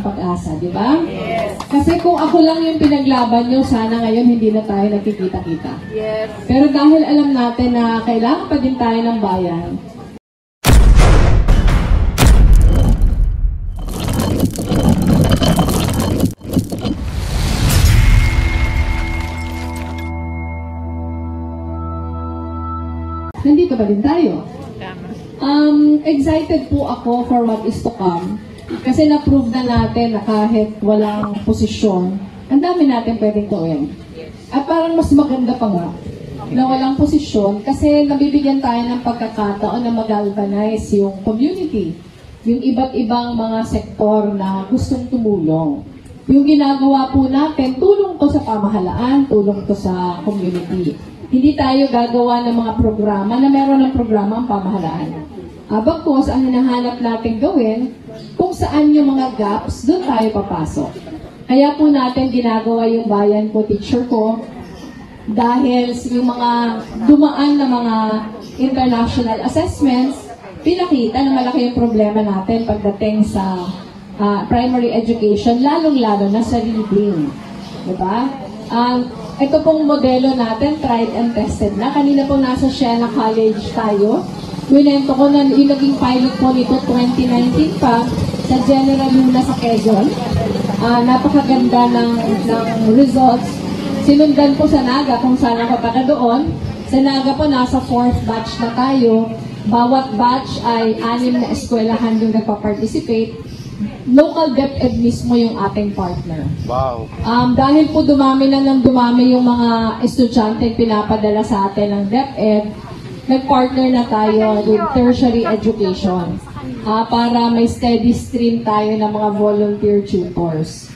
pag-asa, di ba? Yes. Kasi kung ako lang yung pinaglaban nyo, sana ngayon hindi na tayo nagkikita-kita. Yes. Pero dahil alam natin na kailangan pa din tayo ng bayan, nandito pa din tayo. Excited po ako for what is to come. Kasi na-prove na natin na kahit walang posisyon, ang dami natin pwedeng gawin. At parang mas maganda pa nga na walang posisyon kasi nabibigyan tayo ng pagkakataon na mag-galvanize yung community. Yung iba't ibang mga sektor na gustong tumulong. Yung ginagawa po natin, tulong to sa pamahalaan, tulong to sa community. Hindi tayo gagawa ng mga programa na meron ng programa ang pamahalaan. Bagkus, ang hinahanap natin gawin, kung saan yung mga gaps, doon tayo papasok. Kaya po natin ginagawa yung bayan ko, teacher ko, dahil yung mga dumaan na mga international assessments, pinakita na malaki yung problema natin pagdating sa primary education, lalong-lalo na sa reading. Diba? Ito pong modelo natin, tried and tested na. Kanina po nasa Siena College tayo. Winento ko na yung naging pilot po nito 2019 pa sa General Luna sa Quezon. Napakaganda ng results. Sinundan po sa Naga kung saan ako pa doon. Sa Naga po nasa 4th batch na tayo. Bawat batch ay 6 na eskwelahan yung nagpa-participate. Local DepEd mismo yung ating partner. Wow. Dahil po dumami yung mga estudyante pinapadala sa atin ng DepEd, nag-partner na tayo with tertiary education para may steady stream tayo ng mga volunteer tutors.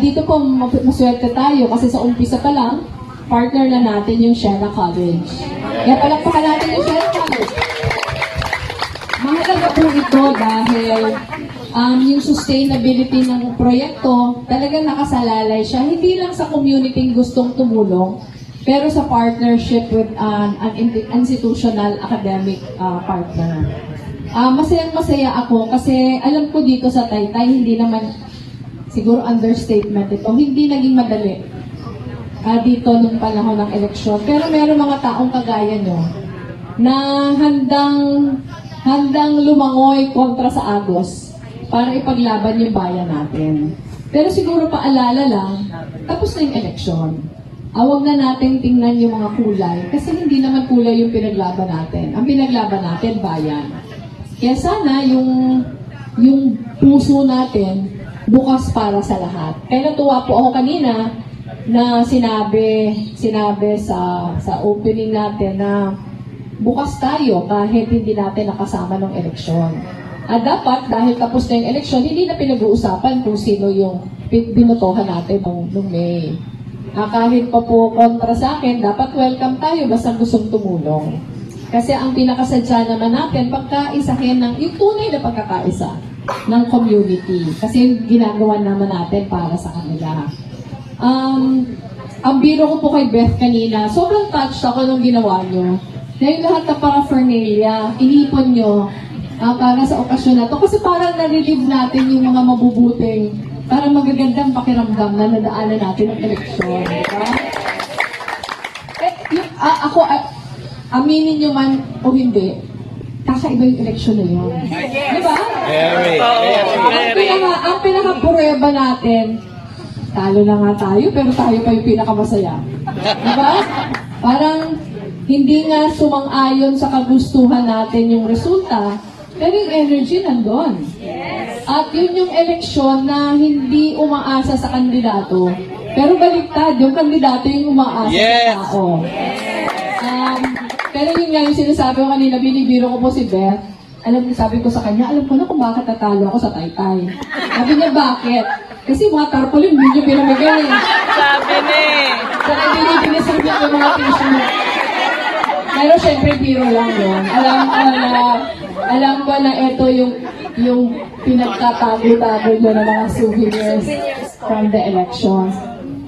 Dito po maswerte tayo kasi sa umpisa pa lang, partner na natin yung Siena College. Kaya palakpakan natin yung Siena College. Mahalaga po ito dahil yung sustainability ng proyekto, talagang nakasalalay siya. Hindi lang sa community gustong tumulong, pero sa partnership with an institutional academic partner. Masayang-masaya ako kasi alam ko dito sa Taytay, hindi naman, siguro understatement ito, hindi naging madali dito nung panahon ng eleksyon. Pero meron mga taong kagaya nyo na handang lumangoy kontra sa agos para ipaglaban yung bayan natin. Pero siguro paalala lang, tapos na yung eleksyon. Huwag na natin tingnan yung mga kulay kasi hindi naman kulay yung pinaglaban natin. Ang pinaglaban natin, bayan. Kaya sana yung puso natin bukas para sa lahat. Kaya natuwa po ako kanina na sinabi sa opening natin na bukas tayo kahit hindi natin nakasama ng eleksyon. At dapat, dahil tapos na yung eleksyon, hindi na pinag-uusapan kung sino yung binotohan natin noong May. Kahit pa po kontra sa akin, dapat welcome tayo basta gustong tumulong. Kasi ang pinakasadya naman natin, pagkaisahin yung tunay na pagkakaisa ng community. Kasi ginagawa naman natin para sa kanila. Ang biro ko po kay Beth kanina, sobrang touched ako nung ginawa nyo. Dahil lahat na paraphernalia, inipon nyo para sa okasyon na to. Kasi parang nalilive natin yung mga mabubuting, parang magagandang pakiramdam na nadaanan natin ang eleksyon. Diba? Ako, aminin nyo man o hindi, kakaiba yung eleksyon na yun. Diba? Ang pinaka-prueba natin, talo na nga tayo, pero tayo pa yung pinakamasaya. Diba? Parang, hindi nga sumang-ayon sa kagustuhan natin yung resulta, pero yung energy nandun. Yes. At yun yung eleksyon na hindi umaasa sa kandidato, pero baliktad, yung kandidato yung umaasa sa tao. Yes. Pero yun nga yung sinasabi ko kanina, binibiro ko po si Beth. Sabi ko sa kanya, alam ko na kung bakit natalo ako sa Taytay. Sabi niya, bakit? Kasi mga tarpaulin, hindi nyo pinamigay. Sabi ni. Saka hindi nyo pinaserve yung mga t-shirt. Pero syempre, biro lang yun. Alam ko na ito yung pinagtatago-tago nyo ng mga souvenirs from the elections.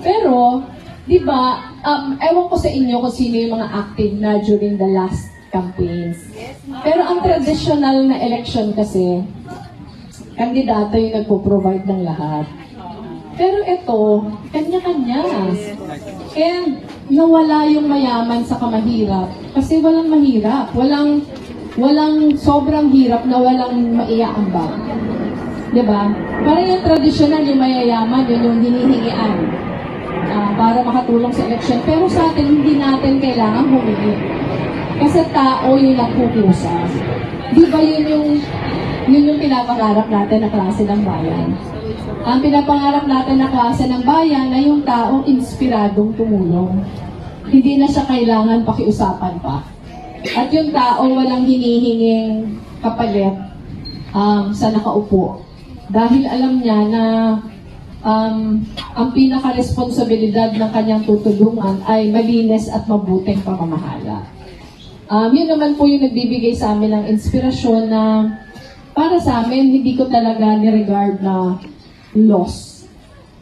Pero, di ba, ewan ko sa inyo kung sino yung mga active na during the last campaigns. Pero ang traditional na election kasi, kandidato yung nagpo-provide ng lahat. Pero ito, kanya-kanya. And nawala yung mayaman sa kamahirap. Kasi walang mahirap. Walang sobrang hirap na walang maiaambag. Diba? Parang yung traditional, yung mayayaman, yun yung hinihingian para makatulong sa eleksyon. Pero sa atin, hindi natin kailangan humingi. Kasi tao yung nagkukusa. Di ba yun yung pinapangarap natin na klase ng bayan? Ang pinapangarap natin na klase ng bayan na yung taong inspiradong tumulong. Hindi na siya kailangan pakiusapan pa. At yung tao walang hinihinging kapalit sa nakaupo. Dahil alam niya na ang pinaka-responsibilidad ng kanyang tutulungan ay malinis at mabuting pamamahala. Yun naman po yung nagbibigay sa amin ng inspirasyon na para sa amin, hindi ko talaga niregard na loss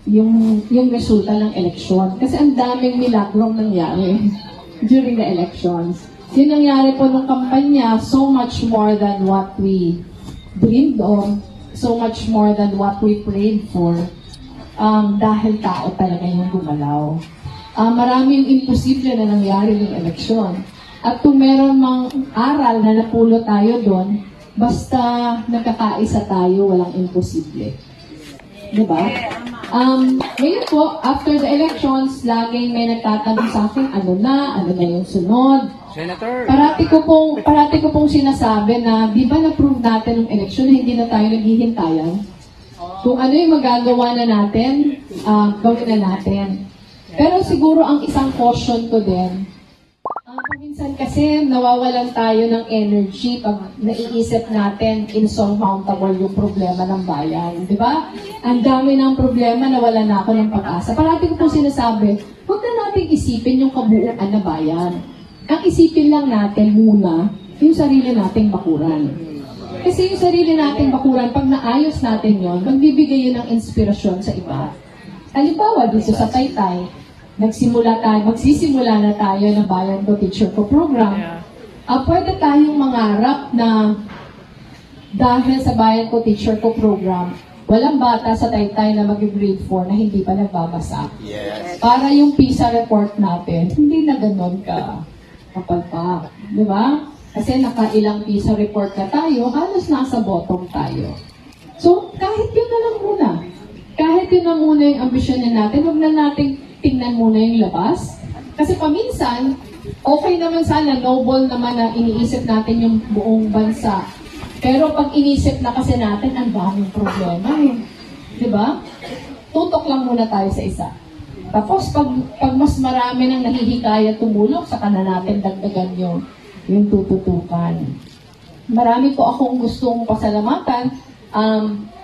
yung resulta ng eleksyon. Kasi ang daming milagrong nangyari during the elections. Yung nangyari po nung kampanya, so much more than what we dreamed of, so much more than what we prayed for, dahil tao talaga yung gumalaw. Marami yung imposible na nangyari ng eleksyon. At kung meron mang aral na napulo tayo doon, basta nagkakaisa tayo, walang imposible. Diba? Ngayon po, after the elections, laging may nagtatanong sa akin, ano na yung sunod? Senator! Parati ko pong sinasabi na, di ba na-prove natin ng eleksyon na hindi na tayo naghihintayan? Kung ano yung magagawa na natin, gawin na natin. Pero siguro ang isang caution ko din, minsan kasi nawawalan tayo ng energy pag naiisip natin insurmountable yung problema ng bayan. Di ba? Ang dami ng problema, nawala na ako ng pag-asa. Parati ko po sinasabi, huwag na natin isipin yung kabuuan na bayan. Ang isipin lang natin muna yung sarili nating bakuran. Kasi yung sarili nating bakuran, pag naayos natin yon, magbibigay yun ng inspirasyon sa iba. Halimbawa, dito sa Taytay, magsisimula na tayo ng Bayan Ko Teacher Ko program. Pwede tayong mangarap na dahil sa Bayan Ko Teacher Ko program, walang bata sa Taytay na mag-grade 4 na hindi pa nagbabasa. Yes. Para yung PISA report natin, hindi na ganun ka kapalpak. Di ba? Kasi nakailang PISA report na tayo, halos nasa bottom tayo. So, kahit yun na lang muna. Kahit yun na muna yung ambisyon natin, huwag na nating tingnan muna yung labas. Kasi paminsan, okay naman sana, noble naman na iniisip natin yung buong bansa. Pero pag inisip na kasi natin, ang daming problema eh. Diba? Tutok lang muna tayo sa isa. Tapos pag mas marami nang nahihikaya tumulong, saka na natin dagdagan yung tututukan. Marami po akong gustong pasalamatan.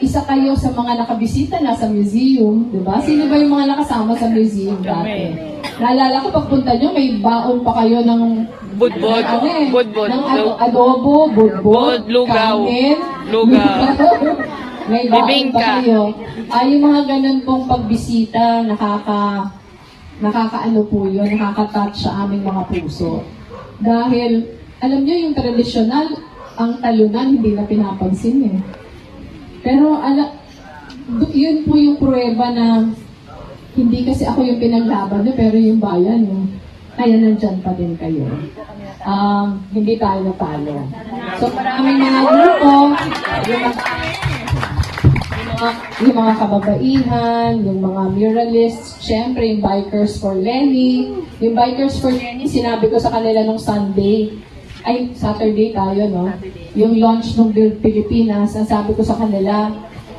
Isa kayo sa mga nakabisita na sa museum, di ba? Sino ba yung mga nakasama sa museum dati? Naalala ko, pagpunta nyo, may baon pa kayo ng Budbod. Budbod. Ng adobo, budbod, lugaw. kanin, Lugaw. may baon Bibingka. pa kayo. Yung mga ganun pong pagbisita, nakakaano po yun, nakaka-touch sa aming mga puso. Dahil, alam nyo, yung tradisyonal, ang talunan, hindi na pinapansin eh. Pero yun po yung pruweba na hindi kasi ako yung pinaglaban niyo, pero yung bayan, kaya nandyan pa din kayo. Hindi tayo natalo. So maraming mga grupo, yung mga kababaihan, yung mga muralists, syempre yung Bikers for Lenny. Yung Bikers for Lenny, sinabi ko sa kanila nung Saturday tayo, no? Yung launch ng Build Pilipinas, ang sabi ko sa kanila,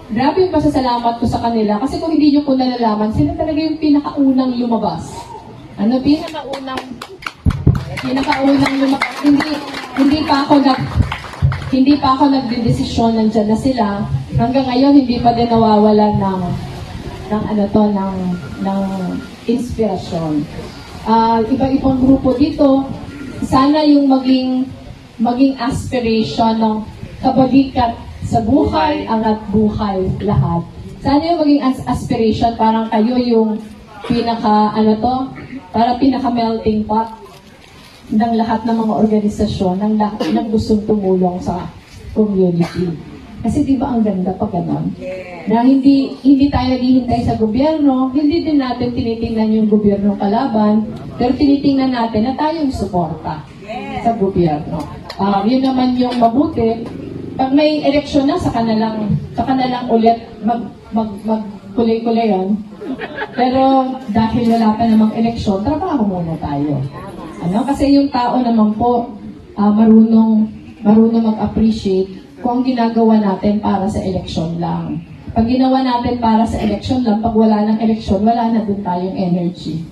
grabe yung pasasalamat ko sa kanila kasi kung hindi nyo po nalalaman, sila talaga yung pinakaunang lumabas. Pinakaunang lumabas. Hindi pa ako nagdedesisyon, nandyan na sila. Hanggang ngayon, hindi pa din nawawalan ng inspirasyon. Iba-ibang grupo dito, sana yung maging aspiration ng kabalikat sa buhay, angat buhay, lahat. Sana yung maging aspiration, parang kayo yung pinaka-melting pot ng lahat ng mga organisasyon, ng lahat ng gustong tumulong sa community. Kasi di ba ang ganda pa ganon? Na hindi tayo naghihintay sa gobyerno, hindi din natin tinitingnan yung gobyerno kalaban, pero tinitingnan natin na tayong suporta sa gobyerno. Yun naman yung mabuti. Pag may eleksyon na, saka na lang ulit magkulay-kulay yan. Pero dahil wala pa namang eleksyon, trabaho muna tayo. Kasi yung tao naman po, marunong mag-appreciate kung ang ginagawa natin para sa eleksyon lang. Pag ginawa natin para sa eleksyon lang, pag wala ng eleksyon, wala na din tayong energy.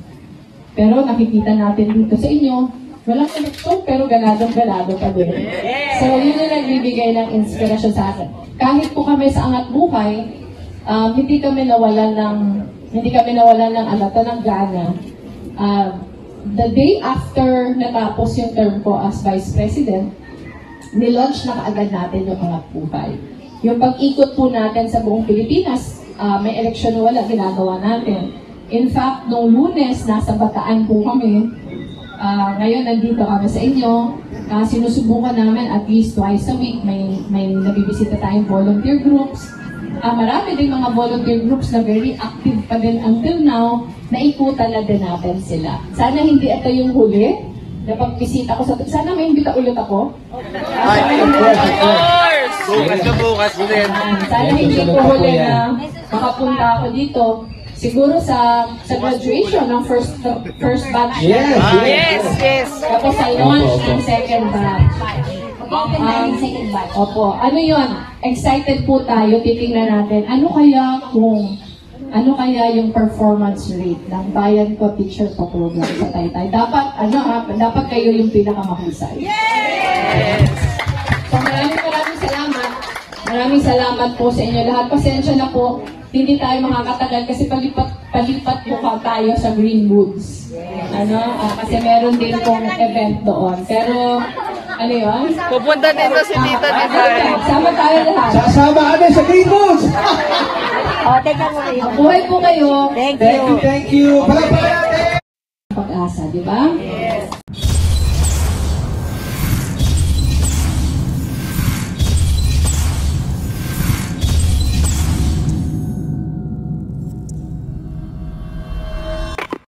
Pero nakikita natin dito sa inyo, walang eleksyon pero galadong-galado pa din. So yun yung nagbibigay ng inspirasyon sa akin. Kahit po kami sa Angat Buhay, hindi kami nawalan ng ng gana. The day after natapos yung term ko as Vice President, nilaunch na kaagad natin yung Angat Buhay. Yung pag-ikot po natin sa buong Pilipinas, may eleksyon na wala, ginagawa natin. In fact, nung Lunes, nasa Bataan po kami. Ngayon, nandito kami sa inyo. Sinusubukan namin at least twice a week. May nabibisita tayong volunteer groups. Marami din mga volunteer groups na very active pa din until now, naikutan na din natin sila. Sana hindi ito yung huli. Napagbisita ko sana may imbita ulit ako. Bukas din. Sana hindi ko huli na makapunta ako dito. Siguro sa graduation ng first batch. Yes. Tapos sa launch ng second batch. Opo. Ano yun? Excited po tayo. Titingnan natin. Ano kaya yung performance rate ng Bayan Ko Teacher Po program sa Taytay? Dapat kayo yung pinakamahusay. Yes! So maraming salamat. Maraming salamat po sa inyo lahat. Pasensya na po, hindi tayo makakatagal kasi palipat po tayo sa Greenwoods. Kasi meron din pong event doon. Pero, ano yun? Pupunta dito si Tita Diday. Sama tayo lahat. Sasama kami sa Greenwoods! Teka mo kayo. Buhay po kayo. Thank you. Thank you. Palapala natin! Pag-asa, di ba? Yes.